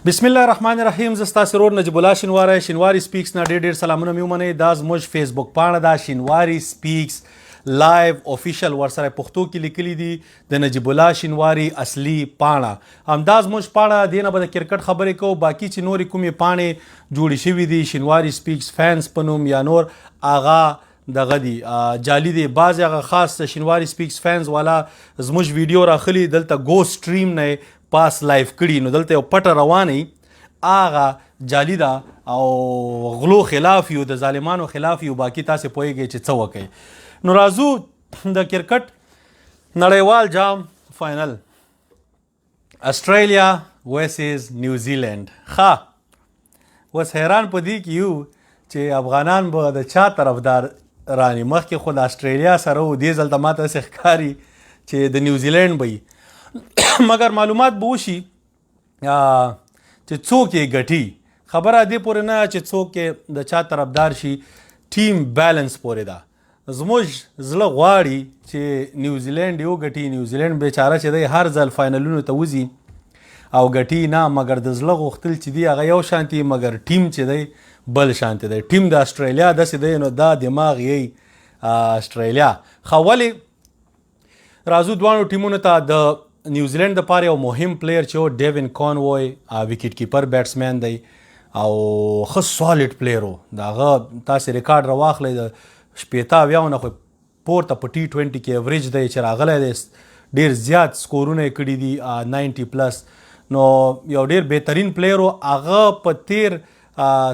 بسم الله الرحمن الرحیم. زه ستاسو ورور نجیب الله شینواری شینواری سپیکس نه ډېر سلامونه مې ومنئ. دا زموږ فیسبوک پاڼه ده شینواری سپیکس لایو افیشل، ورسره پښتو کې لیکلي دي د نجیب الله شینواری اصلي پاڼه. همدا زموږ پاڼه دې نه به د کرکټ خبرې کوو، باقي چې نورې کومې پاڼې جوړې شوي دي شینواری سپیکس فینس په نوم یا نور هغه دغه دي جعلي دي. بعضې هغه خاص شینواری سپیکس فینس والا زموږ ویډیو راخلي دلته گو سټریم نه پاس لایف کړي، نو دلته یو پټه روانه هغه جعلي ده او غلو خلاف یو، د ظالمانو خلاف یو. باقي تاسې پوهیږئ چې څه وکئ. نو راځو د کرکټ نړیوال جام فاینل استرالیا ورسز نیوزیلینډ. ښه اوس حیران په دې کې یو چې افغانان به د چا طرفدار راني. مخکې خو د استرالیا سره و، دې ځل ته ماته هسې ښکاري چې د نیوزیلینډ به وي. مګر معلومات به وشي چې څوک یې ګټي. خبره دې پورې نه چې څوک یې د چا طرفدار شي، ټیم بیلنس پورې ده. زموږ زړه غواړي چې نیوزیلینډ یو ګټي. نیوزیلینډ بیچاره چې دی هر ځل فاینلونو ته وځي او ګټي نه، مګر د زړه غوښتل چې دی هغه یو شانتي، مګر ټیم چې دی بل شانتي دی. ټیم د استرالیا داسې دی، نو دا دماغ یې استرالیا. ښه ولې راځو دواړو ټیمونو ته. د نیوزیلینډ دپاره یو مهم پلیر چې و ډیوین کانوای، وکټ کیپر بیټسمین دی او ښه سالډ پلیر و. د هغه تاسې ریکارډ راواخلئ د 80 نه خو پورته په T20 کې ایوریج دی چې راغلی دی. ډېر زیات سکورونه یې کړي دي 90 پلس. نو یو ډېر بهترین پلیر و. هغه په تیر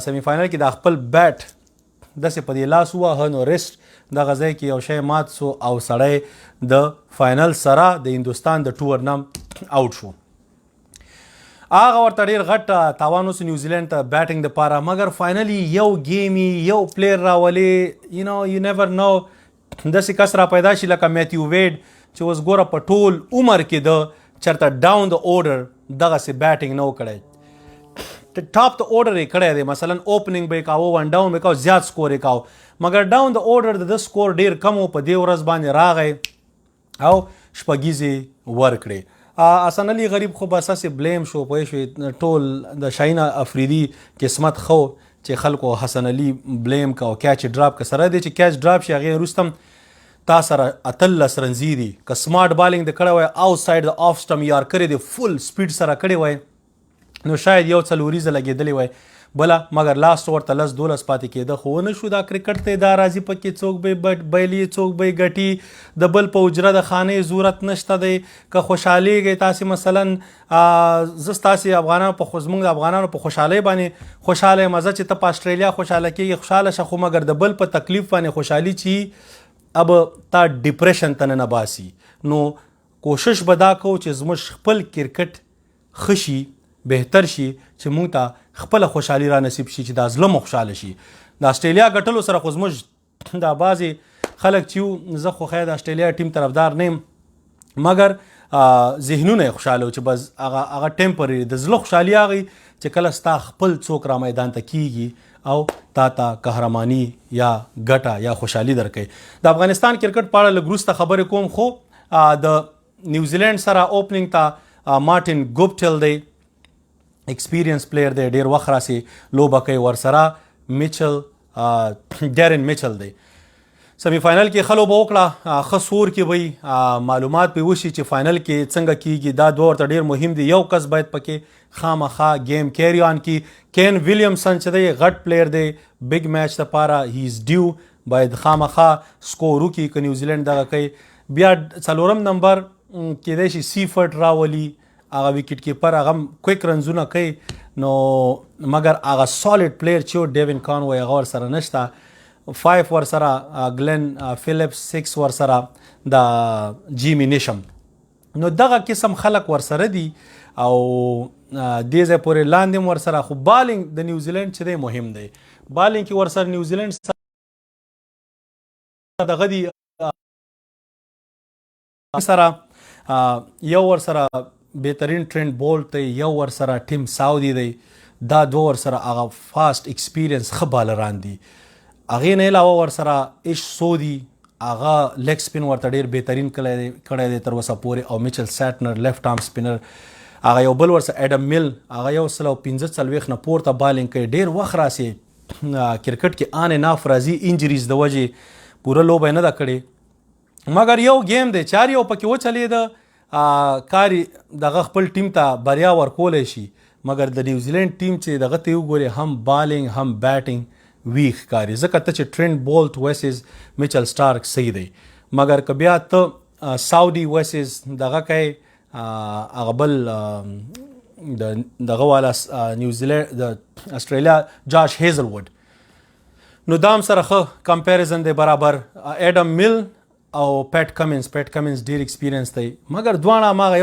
سیمی فاینل کې د خپل بیټ داسې په دې لاس وواهه، نو ریسټ دغه ځای کې یو شی مات سو او سړی د فاینل سره د هندوستان د ټور نه آوټ شو. هغه ورته ډېر غټ تاوان اوس نیوزیلینډ ته بیټینګ دپاره، مګر فاینلي یو ګیم یو پلیر راولې. یو نیور نو داسې کس را پیدا شي لکه میتیو ویډ چې اوس ګوره په ټول عمر کې د چېرته ډاون د اورډر دغسې بیټینګ نه و کړی. ټاپ د اورډر یې کړی دی. مثلا اوپننګ به یې کاوه، ون ډاون به یې کاوه، زیات سکور یې کاوه، مګر ډاون د اورډر د سکور ډېر کم و. په دې ورځ باندې راغی او شپږیزې ورکړې. حسن علي غریب خو بس هسې بلیم شو، پوه شوې. ټول د شاهین افریدي قسمت ښه و چې خلکو حسن علي بلیم که او کیچ ډراپ که سره دی چې کیچ ډراپ شي هغې وروسته هم تا سره 18 رنزي دي. که سمارټ بالینګ د کړی وای آوټ سایډ د آف سټم یار کړی دی، فل سپیډ سره کړی وای، نو شاید یو څلوریزه لګېدلی وای بله، مګر لاست ورته 10-12 پاتې کېده. خو ونه شو. دا کرکټ دی، دا راځي پکې څوک به بایلي څوک به ګټي. د بل په حجره د خانې ضرورت نشته دی. که خوشحالیږئ تاسې مثلا زه ستاسې افغانانو په زموږ د افغانانو په خوشحالۍ باندې خوشحاله یم. زه چې ته په استرالیا خوشحاله کېږي خوشحاله شه، خو مګر د بل په تکلیف باندې خوشحالي چې اب تا ډپریشن ته نه باسي. نو کوشش به دا کوو چې زموږ خپل کرکټ ښه شي، بهتر شي، چې موږ ته خپله خوشحالي را نصیب شي، چې دا زړه مو خوشحاله شي. د استرالیا ګټلو سره خو زموږ دا بعضې خلک چې یو، زه خو خیر د استرالیا ټیم طرفدار نه یم، مګر ذهنونه یې خوشحاله و چې بس هغه ټیمپرري. د زړه خوشحالي هغې چې کله ستا خپل څوک را میدان ته کیږي او تا ته قهرماني یا ګټه یا خوشحالي درکوي. د افغانستان کرکټ په اړه لږ وروسته خبرې کوم، خو د نیوزیلینډ سره اوپننګ ته مارټین ګوپټل دی، ایکسپیرینس پلیر دی، ډېر وخت راسې لوبه کوي. ورسره میچل ډیرن میچل دی. سمی فاینل کې ښه لوبه وکړه، ښه سور کې وي، معلومات پې وشي چې فاینل کې څنګه کیږي. دا دوه ورته ډېر مهم دي. یو کس باید پکې خامخا گیم کیری آن کی. کین ویلیمسن چې دی غټ پلیر دی، بگ میچ دپاره هی از ډیو، باید خامخا سکور وکړي که نیوزیلینډ دغه کوي. بیا 4 نمبر کیدای شي سیفرټ راولي، هغه وکټ کیپر، هغه کویک رنزونه کوي. نو مګر هغه سالډ پلیر چې ډیوین کانوای هغه ورسره نشته. 5 ورسره گلن فیلپس، 6 ورسره د جیمی نیشم. نو دغه قسم خلک ورسره دي او دې ځای پورې لاندې ورسره. خو بالینګ د نیوزیلینډ چې دی مهم دی. بالینګ کې ورسره نیوزیلینډ دغه دي سره یو ورسره بهترین ټرینډ بولټ دی، یو ورسره ټیم ساودي دی. دا دوه ورسره هغه فاست ایکسپیرینس ښه بالران دي. هغې نه علاوه ورسره ایش سودي، هغه لیګ سپین ورته ډېر بهترین کړی دی تر اوسه پورې، او میچل سیټنر لیفټ آرم سپینر هغه یو بل ورسره اډم میل هغه 145 نه پورته بالینګ کوي، ډېر وخت راسي کرکټ کې آن اند آف راځي انجریز د وجې پوره لوبه نه ده کړې، مګر یو گیم دی چې هر یو پکې وچلېده کاري دغه خپل ټیم ته بریا ورکولی شي، مګر د نیوزیلینډ ټیم چې دغه ته وګورې هم بالینګ هم بیټینګ ویک ښکاري، ځکه ته چې ټرینټ بولټ ویسز میچل سټارک صحیح دی، مګر که بیا ته ساودي ویسز دغه کوي هغه بل دغه والا نیوزیلینډ د اسټرالیا جاش هیزلوډ، نو دام سره ښه کمپیریزن دی برابر. اډم میل او پیټ کمنز ډیر ایکسپیرینس دی، مګر دواړه هماغه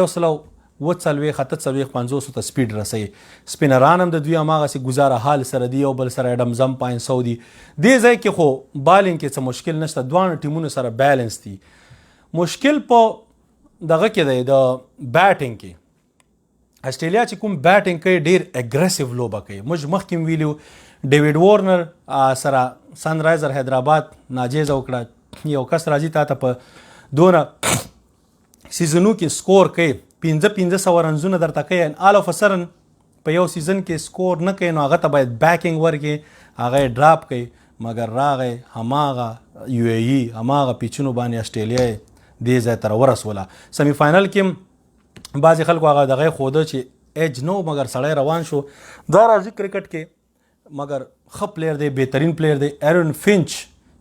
140 ته سپیډ رسوي، سپینران هم د دوی هماغسې ګزاره حال سره دی، یو بل سره اډم زمپاین سعودي دې ځای کې، خو بالینګ کې څه مشکل نشته، دواړو ټیمونو سره بیلنس دي. مشکل په دغه کې دی د بیټینګ کې، اسټرالیا چې کوم بیټینګ کوي ډیر اګریسیو لوبه کوي. موږ مخکې ویلو ډیوډ وارنر سره سن رایزر حیدرآباد ناجیزه وکړه، یو کس راځي تا ته په دونه سیزنو کې سکور کوي 1500 رنزونه درته کوي، آل اف سرن په یو سیزن کې سکور نه کوي، نو هغه ته باید بیکینګ ورکړي، هغه یې ډراپ کوي، مګر راغی هماغه یو ای ای هماغه پیچونو باندې اسټرالیا دې ځای ته راورسوله. سمی فاینل کې بعضې خلکو هغه دغه ښوده چې ایج نو، مګر سړی روان شو. دا راځي کرکټ کې، مګر ښه پلیر دی، بهترین پلیر دی ایرن فینچ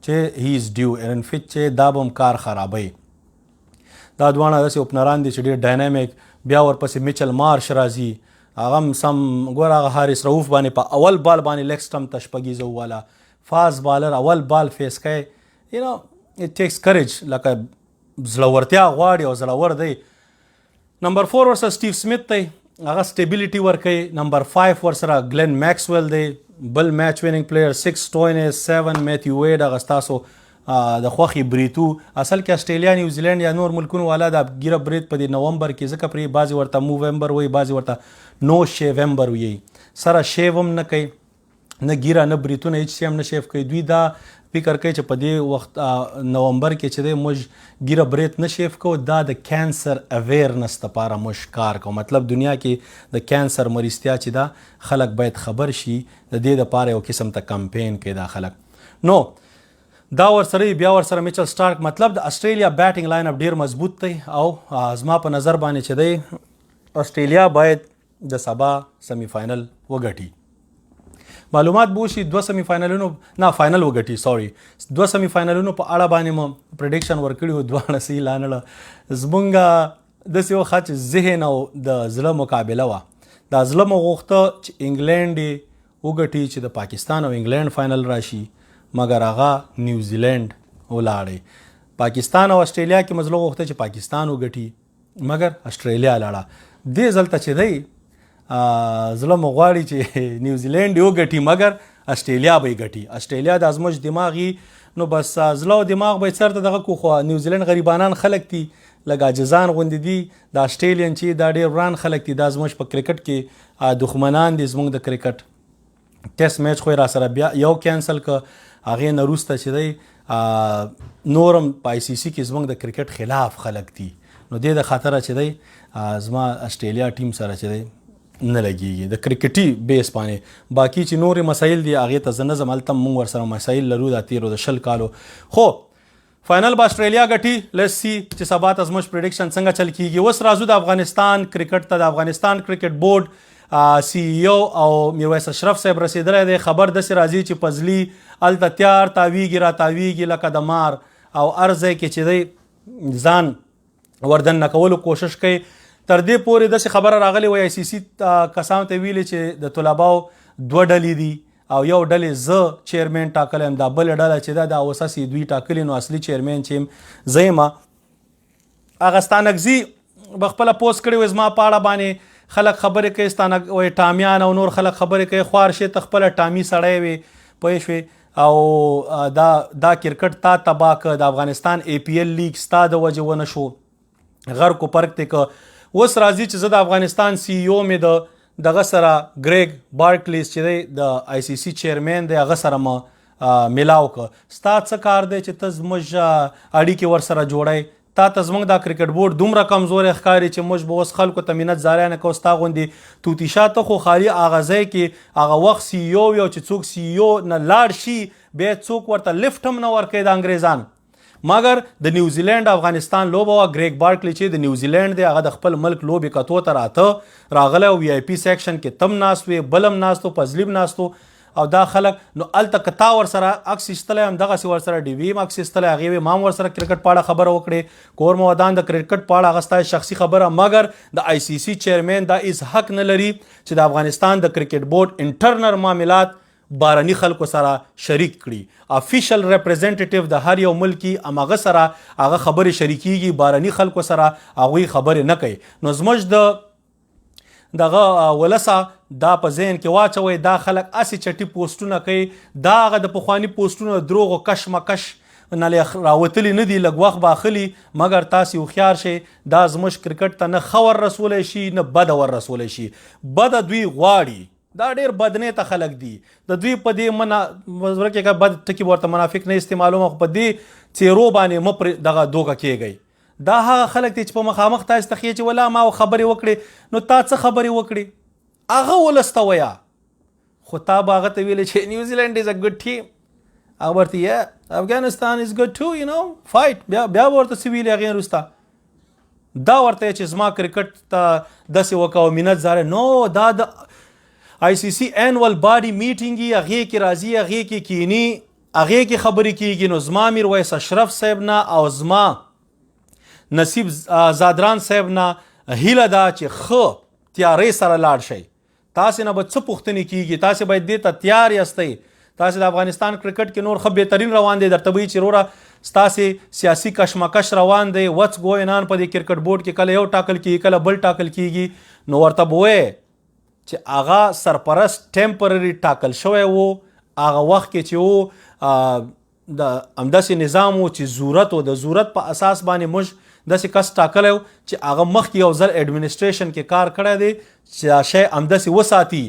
چې هی از ډیو، ایرن فینچ چې دا به هم کار خرابوي. دا دواړه داسې اوپنران دي چې ډېر ډاینامیک، بیا ورپسې میچل مارش راځي، هغه هم سم ګوره هغه حارس رؤوف باندې په اول بال باندې لیګ سټمپ ته شپږیزه وواله، فاست بالر اول بال فیس کوي، یو نو اټ ټیکس کریج، لکه زړورتیا غواړي او زړور دی. نمبر 4 ورسره سټیو سمیت دی، هغه سټیبیلیټي ورکوي. نمبر 5 ورسره ګلن میکسویل دی، بل میچ ویننګ پلیر، 6 سټوینس، 7 میتیو ویډ، هغه ستاسو د خوښې بریتو. اصل کې اسټرالیا نیوزیلینډ یا نور ملکونو والا د ګیره برید په دې نومبر کې، ځکه پرې بعضې ورته موومبر وایي، بعضې ورته نو شیومبر وایي، سره شیو هم نه کوي، نه ګیره نه بریتونه هیڅ شی هم نه شیف کوي. دوی دا فکر کوي چې په دې وخت نومبر کې چې دی موږ ګیره بریت نه شیف کوو، دا د کینسر اویرنس دپاره موږ کار کوو، مطلب دنیا کې د کینسر مریضتیا چې دا خلک باید خبر شي، د دې دپاره یو قسم ته کمپین کوي دا خلک. نو دا ورسره بیا ورسره میچل سټارک، مطلب د اسټرالیا بیټینګ لاین اپ ډیر مضبوط دی، او زما په نظر باندې چې دی اسټرالیا باید د سبا سمی فاینل وګټي. معلومات به وشي، 2 سمی فاینلونو نه فاینل وګټي، سوري 2 سمی فاینلونو په اړه باندې مو پریډکشن ورکړي وو، دواړه صحیح لانړه. زمونږ داسې یو ښه چې ذهن او د زړه مقابله وه، دا زړه مو غوښته چې انګلینډ یې وګټي، چې د پاکستان او انګلینډ فاینل راشي، مګر هغه نیوزیلینډ ولاړی. پاکستان او اسټرالیا کې مزلو غوښته چې پاکستان وګټي، مګر اسټرالیا لاړه. دې ځلته چې دی زړه مو غواړي چې نیوزیلینډ وګټي، مګر اسټرالیا به یې ګټي. اسټرالیا د ازموج دماغ یي، نو بس زړه او دماغ به یې سر ته دغه کو، خو نیوزیلینډ غریبانان خلک دي، لږ عاجزان غوندې دي. د اسټریلین چې دا ډېر وران خلک دي، دا زموږ په کرکټ کې دښمنان دي زموږ د کرکټ. ټیسټ میچ خو یې را سره بیا یو کینسل که، هغې نه وروسته چې دی نورم په آی سی سی کې زموږ د کرکټ خلاف خلک دي، نو دې د خاطره چې دی زما اسټرالیا ټیم سره چې دی نه لګېږي د کرکټي بیس باندې. باقي چې نورې مسایل دي هغې ته زه نه ځم، هلته موږ ورسره مسایل لرو دا تېرو د 20 کالو. خو فاینل به اسټرالیا ګټي. لیټس سی چې سبا ته زموږ پریډکشن څنګه چل کېږي. اوس راځو د افغانستان کرکټ ته. د افغانستان کرکټ بورډ سی ای او او میرویس اشرف صاحب رسېدلی دی. خبر داسې راځي چې پزلي هلته تیار تاویږي را تاویږي لکه د مار، او هر ځای کې چې دی ځان وردن نه کولو کوشش کوي. تر دې پورې داسې خبره راغلې وای آی سی سی کسانو ته ویلې چې د طلباو 2 ډلې دي او یو ډلې زه چیرمین ټاکلی یم، دا بله ډله چې دا د اوسس یې دوی ټاکلي، نو اصلي چیرمین چې یم زه یم. هغه ستانکزي به خپله پوسټ کړی وای زما په اړه باندې خلک خبرې کوي، ستانک ټامیان او نور خلک خبرې کوي، خوار شي ته خپله ټامي سړی وي پوه شوې، او دا کرکټ تا تباه که، د افغانستان ای پی ایل لیګ ستا د وجې ونه شو، غر کو پرک دی که. اوس راځي چې زه د افغانستان سی ای او مې دغه سره ګریګ بارکلیز چې دی د آی سی سی چیرمین دی هغه سره مه میلاو که. ستا څه کار دی چې ته زموږ اړیکې ورسره جوړی؟ تا ته زموږ دا کرکټ بورډ دومره کمزوری ښکاري چې موږ به اوس خلکو ته منت زاریانه کوو ستا غوندې توتي شاته خو خالي هغه ځای کې هغه وخت سی او یو چې څوک سی او نه لاړ شي بیا څوک ورته لفټ هم نه ورکوي د انګریزان مګر د نیوزیلینډ افغانستان لوبه وه ګریګ بارکلي چې د نیوزیلینډ دی هغه د خپل ملک لوبې کتو ته راته راغلی او وی آی پي سیکشن کې تم ناست وې بل هم ناست و پزلي هم ناست او دا خلک نو الته که تا ورسره عکس ایستلی همدغسې ورسره ډي وي هم عکس ایستلی هغې وې ما هم ورسره کرکټ په اړه خبره وکړې کور مودان د کرکټ په اړه هغه ستا شخصي خبره مګر د آی سی سی چیرمین دا هیڅ حق نه لري چې د افغانستان د کرکټ بورډ انټرنل معاملات بارني خلکو سره شریک کړي افیشل ریپرزینټیټیو د هر یو ملکی امغه سره هغه خبرې شریکیږي بارني خلکو سره هغوی خبرې نه کوي نو زموږ د دغه ولسه دا په ذهن کې واچوئ دا خلک اسې چټي پوسټونه کوي دا هغه د پخواني پوسټونو دروغ و کشمکش نه راوتلي نه دي لږ وخت به اخلي مګر تاسې هوښیار شئ دا زموږ کرکټ ته نه ښه ور رسولی شي نه بده ور رسولی شي بده دوی غواړي دا ډېر بدنیته خلک دي د دوی په دې ورکې که بد ټکي ورته منافق نه استعمالوم خو په دې څیرو باندې مه دغه دوکه کیږئ دا هغه خلک دي چې په مخامخ تاسې ته ښیي چې ولا ما خبرې وکړې نو تا څه خبرې وکړې هغه ولس ته وایه خو تا به هغه ته ویلې چې نیوزیلینډ از ا ګډ ټیم هغه ورته یا افغانستان از ګډ ټو یو نو فایټ بیا به ورته څه ویلې هغې وروسته دا ورته چې زما کرکټ ته داسې وکړه او منت زاره نو دا د آی سی سی انول باډي میټینګ یې هغې کې راځي هغې کې کینی هغې کې خبرې کیږي نو زما میرویس اشرف صاحب نه او زما نصیب زادران صاحب نه هیله ده چې ښه تیارۍ سره لاړ شئ تاسې نه به څه پوښتنې کیږي تاسې باید دې ته تیار یاستئ تاسې د افغانستان کرکټ کې نور ښه بهترین روان دی درته به وایي چې وروره ستاسې سیاسي کشمکش روان دی وټس ګوین آن په دې کرکټ بورډ کې کله یو ټاکل کیږي کله بل ټاکل کیږي نو ورته به وایې چې هغه سرپرست ټیمپرري ټاکل شوی و هغه وخت کې چې و د همداسې نظام و چې ضرورت و د ضرورت په اساس باندې موږ داسې کس ټاکلی و چې هغه مخکې یو ځل ایډمنسټریشن کې کار کړی دی چې دا شی همداسې وساتي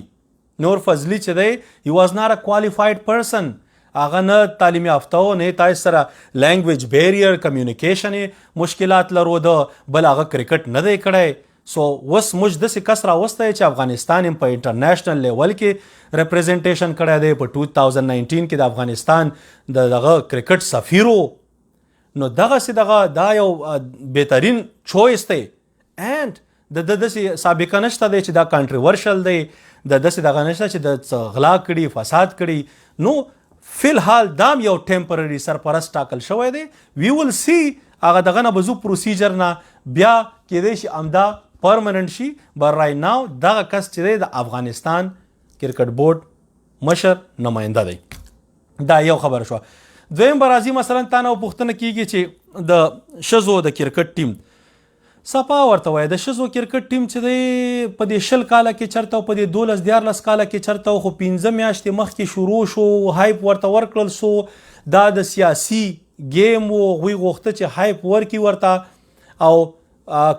نور فضلي چې دی هی واز ناٹ ا کوالیفاید پرسن هغه نه تعلیم یافته و نه تاسې سره لینګویج بیریر کمیونیکیشن مشکلات لروده بل هغه کرکټ نه دی کړی سو اوس موږ داسې کس راوستی چې افغانستان هم په انټرنیشنل لیول کې ریپرزنټیشن کړی دی په 2019 کې د افغانستان دغه کرکټ سفیر و نو دغسې دغه دا یو بهترین چویس دی اینډ د داسې سابقه نشته دی چې دا کانټریورشل دی د داسې دغه نشته چې د غلا کړي فساد کړي نو فی الحال دام یو ټیمپرري سرپرست ټاکل شوی دی وی ول سی هغه دغه نه به زو پروسیجر نه بیا کیدای شي همدا پرمننټ شي بر رایټ ناو دغه کس چې دی د افغانستان کرکټ بورډ مشر نماینده دی دا یو خبره شوه دویم به راځي مثلا تا نه پوښتنه کیږي چې د ښځو د کرکټ ټیم صفا ورته وایي د ښځو کرکټ ټیم چې دی په دې 20 کاله کې چېرته او په دې 12-14 کاله کې چېرته خو 15 میاشتې مخکې شروع شو هایپ ورته ورکړل سو دا د سیاسي گیم و هغوی غوښته چې هایپ ورکړي ورته او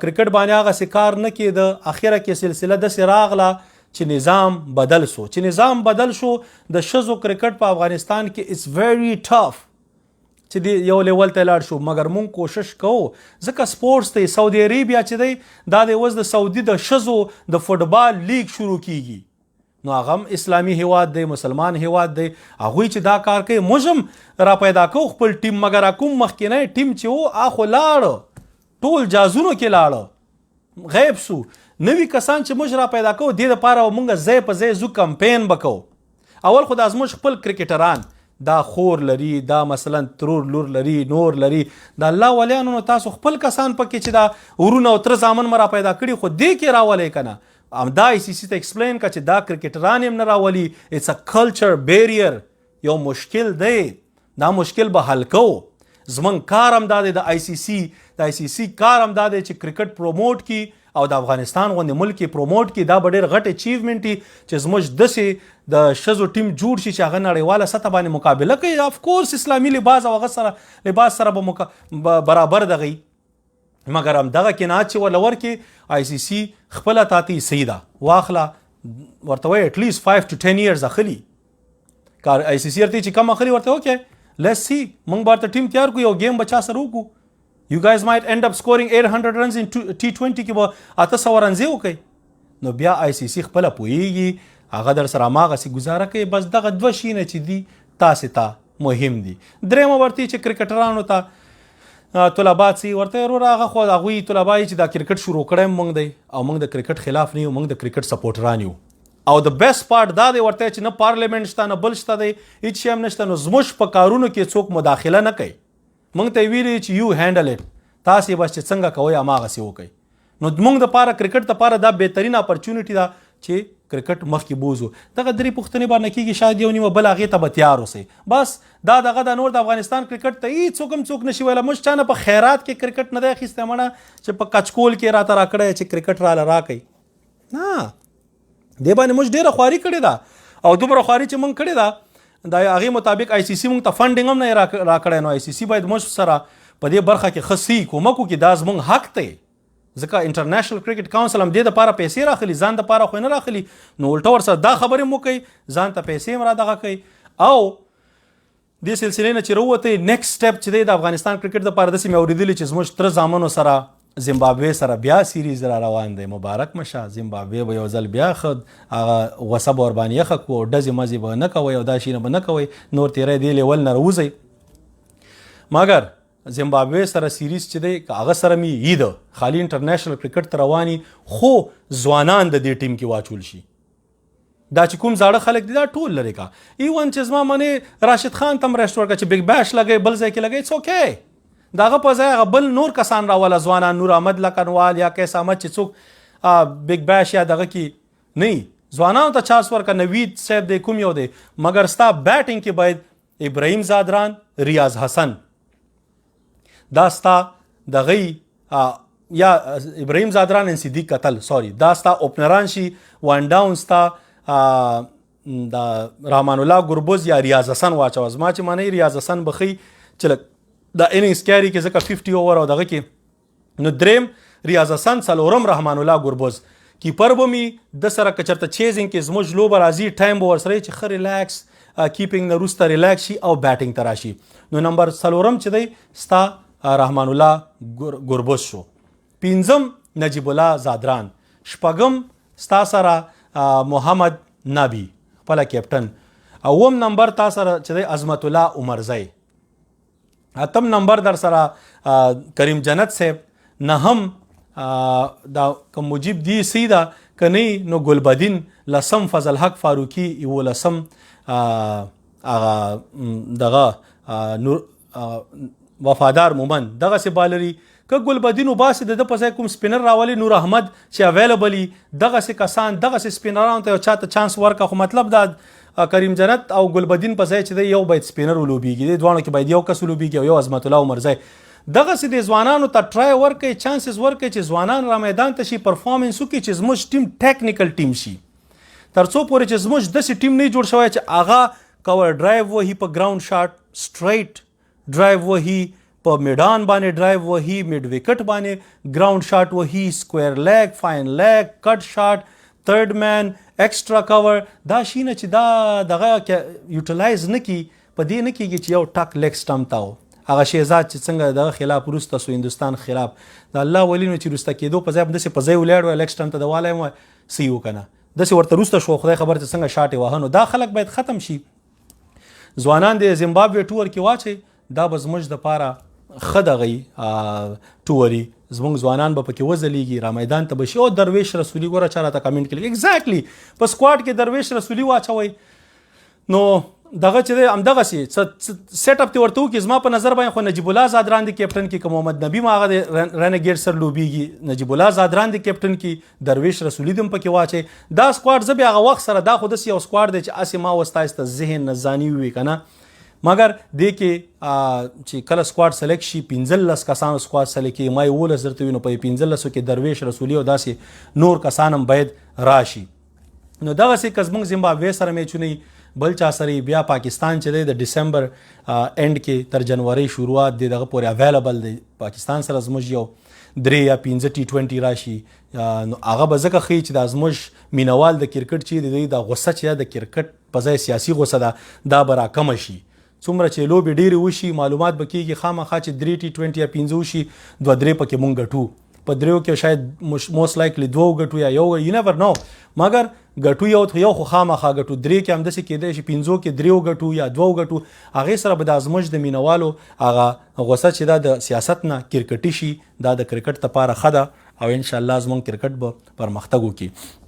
کرکټ باندې هغسې کار نه کېده اخره کې سلسله داسې راغله چې نظام بدل شو چې نظام بدل شو د ښځو کرکټ په افغانستان کې اټس ویری ټف چې دی یو لیول ته لاړ شو مګر مونږ کوشش کوو ځکه سپورټس دی سعودي عربیا چې دی دا د اوس د سعودي د ښځو د فوټبال لیګ شروع کیږي نو هغه هم اسلامي هیواد دی مسلمان هیواد دی هغوی چې دا کار کوي موږ هم را پیدا کوو خپل ټیم مګر کوم مخکینی ټیم چې و اخو لاړه ټول جازونو کې لاړه غیب سو نوی کسان چې موږ را پیدا کوو دې دپاره به موږ ځای په ځای زو کمپین به کوو اول خو دا زموږ خپل کرکټران دا خور لري دا مثلا ترور لور لري نور لري دا الله ولیانو نو تاسو خپل کسان پکې چې دا ورونه او تر زامن م را پیدا کړي خو دې کې راولی که نه همدا آی سی سی ته ایکسپلین که چې دا کرکټران هم نه راولي اټس ا کلچر بیریر یو مشکل دی دا مشکل به حل کوو زمونږ کار هم دا دی د آی سی سی کار هم دا دی چې کرکټ پروموټ کی او د افغانستان غوندې ملک کې پروموټ کی دا به ډېر غټ اچیومنټ وي چې زموږ داسې د ښځو ټیم جوړ شي چې هغه نړیواله سطح باندې مقابله کوي افکورس اسلامي لباس او هغه سره لباس سره به برابر دغی مګر همدغه قناعت چې ورله ورکړي آی سی سی خپله تاتی صحیح ده واخله ورته وایي اټلیسټ 5 to 10 years اخلي کار آی سی سی ورته چې کم اخلي ورته اوکې لیټس سی موږ به ورته ټیم تیار کړو یو ګیم به چا سره وکړو You guys might end up scoring 800 runs in T20 کې به 800 رنزې وکړي. نو بیا آی سی سی خپله پوهیږي هغه در سره هماغسې ګزاره کوي. بس دغه دوه شیونه چې دي تاسې ته مهم دي. درېیمه ورته چې کرکټرانو ته طلبات سي ورته وروره هغه خو هغوی طلبا چې دا کرکټ شروع کړی موږ دی او موږ د کرکټ خلاف نه یو، موږ د کرکټ سپورټران یو. او د بیسټ پارت دا دی ورته چې نه پارلیمنټ شته نه بل شته دی، هیڅ شی هم نشته. نو زموږ په کارونو کې څوک مداخله نه کوي. موږ ته یې ویلي چې یو هینډل اټ، تاسې بس چې څنګه کوئ هماغسې وکئ. نو موږ دپاره کرکټ دپاره دا بهترین اپرچونټي ده چې کرکټ مخکې بوزو. دغه درې پوښتنې باندې کېږي، شاید یو نیمه بل هغې ته به تیار اوسئ. بس دا دغه د نور د افغانستان کرکټ ته هېڅوک هم څوک نشي ویلی. موږ چا نه په خیرات کې کرکټ نه دی اخیستی مړه چې په کچکول کې راته راکړی چې کرکټ راله راکئ. نه، دې باندې موږ ډېره خواري کړې ده او دومره خواري چې موږ کړې ده د هغې مطابق آی سی سی موږ ته فنډینګ هم نه راکړی. نو آی سی سی باید موږ سره په دې برخه کې ښه سی کومک وکړي. دا زموږ حق دی، ځکه انټرنیشنل کرکټ کاونسل هم دې دپاره پیسې راخلي، ځان دپاره خو نه راخلي. نو الټه ورسره دا خبرې هم وکړئ، ځان ته پیسې هم را دغه کوي. او دې سلسلې نه چې راووتئ، نیکسټ سټپ چې دی د افغانستان کرکټ دپاره داسې مې اورېدلي چې زموږ تره زامنو سره زیمبابوې سره بیا سیریز را روان دی. مبارک مشه، زیمبابوې به یو ځل بیا ښه هغه غوسه به ورباندې یخه کړو او ډزې مزې به نه کوئ او دا شیونه به نه کوئ، نور تیری دې لیول نه راوځئ. مګر زیمبابوې سره سیریز چې دی که هغه سره مې یي ده خالي انټرنیشنل کرکټ ته رواني، خو ځوانان د دې ټیم کې واچول شي. دا چې کوم زاړه خلک دي دا ټول لرې کا. ایون چې زما منې راشد خان ته هم ریسټ ورکړه چې بګ بیش لګوي بل ځای کې لګوي، اټس اوکې. د هغه په ځای هغه بل نور کسان راوله ځوانان، نور احمد لکنوال یا قیس احمد چې څوک بګ بیش یا دغه کې نه وي، ځوانانو ته چانس ورکړه. نوید صاحب دی کوم یو دی، مګر ستا بیټینګ کې باید ابراهیم زادران، ریاض حسن، دا ستا دغه یا ابراهیم زادران ان صدیق قتل سوري، دا ستا اوپنران شي. وان ډاون ستا دا رحمان الله ګربز یا ریاض حسن واچوه. زما چې معنی ریاض حسن بخي چې دا اننګز کیری کې ځکه 50 اوور او دغه کې. نو دریم ریاض حسن، څلورم رحمان الله ګربز. کیپر به مې د سره که چېرته چیزینګ کې زموږ لوبه راځي ټایم به ورسره چې ښه ریلیکس کیپینګ نه وروسته ریلیکس شي او بیټینګ ته راشي. نو نمبر څلورم چې دی ستا رحمان الله ګربز شو. پنځم نجیب الله زادران. شپږم ستا سره محمد نبی خپله کیپټن. اوم نمبر تا سره چې دی عظمت الله عمرزی. اتم نمبر در سره کریم جنت صاحب. نهم دا که مجیب دی سی دا که نه نو ګلبدین. لسم فضل حق فاروقي. یولسم دغه وفادار مومن دغسې بالري. که ګلبدین وباسي د ده په ځای کوم سپینر راولي نور احمد چې اویلیبل وي، دغسې کسان دغسې سپینرانو ته یو چا ته چانس ورکړه. خو مطلب دا کریم جنت او ګلبدین په ځای چې دی یو باید سپینر ولوبېږي، دې دواړو کې باید یو کس ولوبېږي او یو عظمت الله عمرزی. دغسې د ځوانانو ته ټرای ورکړئ، چانسز ورکړئ چې ځوانان را میدان ته شي، پرفارمنس وکړي چې زموږ ټیم ټیکنیکل ټیم شي. تر څو پورې چې زموږ داسې ټیم نه جوړ شوی چې هغه کور ډرایو وهي په ګراوند شاټ، سټریټ ډرایو وهي په میدان باندې ډرایو وهي، میډ وکټ باندې ګراوند شاټ وهي، سکویر لیگ، فاین لیگ، کټ شاټ، تھرډ مین، ایکسټرا کور. دا شینه چې دا دغه یوټیلایز نه کړي، په دې نه کېږي چې یو ټک لیګ سټمپ ته و هغه شهزاد چې څنګه دغه خلاف وروسته سو هندوستان خلاف د الله ولي نو چې وروسته کېدو په ځای همداسې په ځای ولاړ وی لیګ سټمپ ته د والی هم څه یې وکنه داسې ورته وروسته شو. خدای خبر چې څنګه شاټ یې واهه. نو دا خلک باید ختم شي. ځوانان د زیمبابوې ټور کې واچئ، دا به زموږ دپاره ښه دغه ټوري. زموږ ځوانان به پکې وځلیږي، را میدان ته به شي. او درویش رسولي ګوره چا راته کمنټ کې ایګزیکټلی په سکواډ کې درویش رسولي واچوئ. نو دغه چې دی همدغسې سیټ اپ دې ورته وکړي. زما په نظر باندې خو نجیب الله زادران د کیپټن کې، که محمد نبي ما هغه د رنګیډ سر لوبېږي، نجیب الله زادران د کیپټن کې، درویش رسولي دې هم پکې واچئ. دا سکواډ زه بیا هغه وخت سره دا خو داسې یو سکواډ دی چې هسې ما وستایسته ذهن نزاني ووي که نه. مګر دې کې چې کله سکواډ سلیکټ شي 15 کسانو سکواډ سلیکټ کړي، ما 11 درته وي، نو په 15 کې درویش رسولي او داسې نور کسان هم باید راشي. نو دغسې که زموږ زیمبابوې سره میچونه بل چا سره بیا پاکستان چې دی د ډسمبر اینډ کې تر جنوري شروعات دی دغه پورې اویلیبل دی. پاکستان سره زموږ یو 3 یا 15 T20 راشي. نو هغه به ځکه ښیي چې دا زموږ مینوال د کرکټ چې دی د غوسه چې د کرکټ په ځای سیاسي غوسه ده دا به راکمه شي. څومره چې لوبې ډېرې وشي معلومات به کېږي خامخا چې 3 T20 یا 15 وشي 2-3 پکې مونږ ګټو په دریو کې شاید موست لایکلی 2 ګټو یا یو یو نیور نو مګر ګټو یو خو خامخا ګټو 3 کې همداسې کېدای شي 15 کې 3 ګټو یا 2 ګټو هغې سره به د ازموج د مینوالو هغه غوسه چې دا د سیاست نه کرکټي شي دا د کرکټ لپاره ښه ده او انشاءالله زموږ کرکټ به پرمختګ وکړي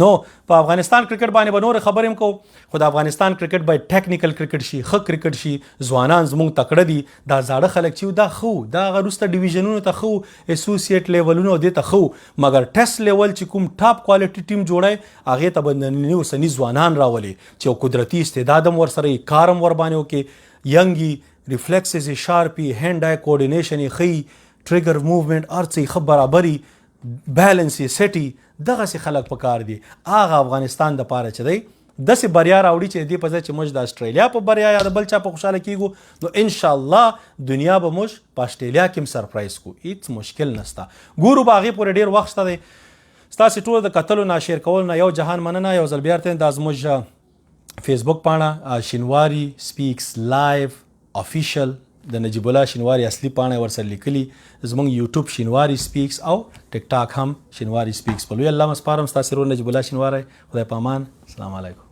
نو په افغانستان کرکټ باندې به نور خبرې هم کوو خو د افغانستان کرکټ باید ټیکنیکل کرکټ شي ښه کرکټ شي ځوانان زموږ تکړه دي دا زاړه خلک چې دا ښه دا هغه وروسته ډیویژنونو ته ښه اسوسییټ لیولونو دې ته ښه مګر ټیسټ لیول چې کوم ټاپ کوالټي ټیم جوړی هغې ته به ننني اوسني ځوانان راولي چې یو قدرتي استعداد هم ورسره یي کار هم ورباندې وکړي ینګ یي ریفلیکسز یې شارپ یي هینډ آی کوارډینیشن یې ښه یي ټریګر موومنټ هر څه یې ښه برابر یي بیلنس یې سیټ یي دغسې خلک پکار دي هغه افغانستان دپاره چې دی داسې بریا راوړي چې دې په ځای چې موږ د اسټرالیا په بریا یا د بل چا په خوشحاله کیږو نو انشاءالله دنیا به موږ په اسټرالیا کې هم سرپرایز کو هیڅ مشکل نشته ګورو به هغې پورې ډېر وخت شته دی ستاسې ټولو د کتلو نه شیر کولو نه یو جهان مننه یو ځل بیا ورته دا زموږ فیسبوک پاڼه شینواري سپیکس لایف افیشل د نجیب الله شینواري اصلي پاڼه ورسره لیکلي زموږ یوټیوب شینواري سپیکس او ټیک ټاک هم شینواري سپیکس په لوی الله مسپارم ستاسې ورور نجیب الله شینواری خدای په امان السلام علیکم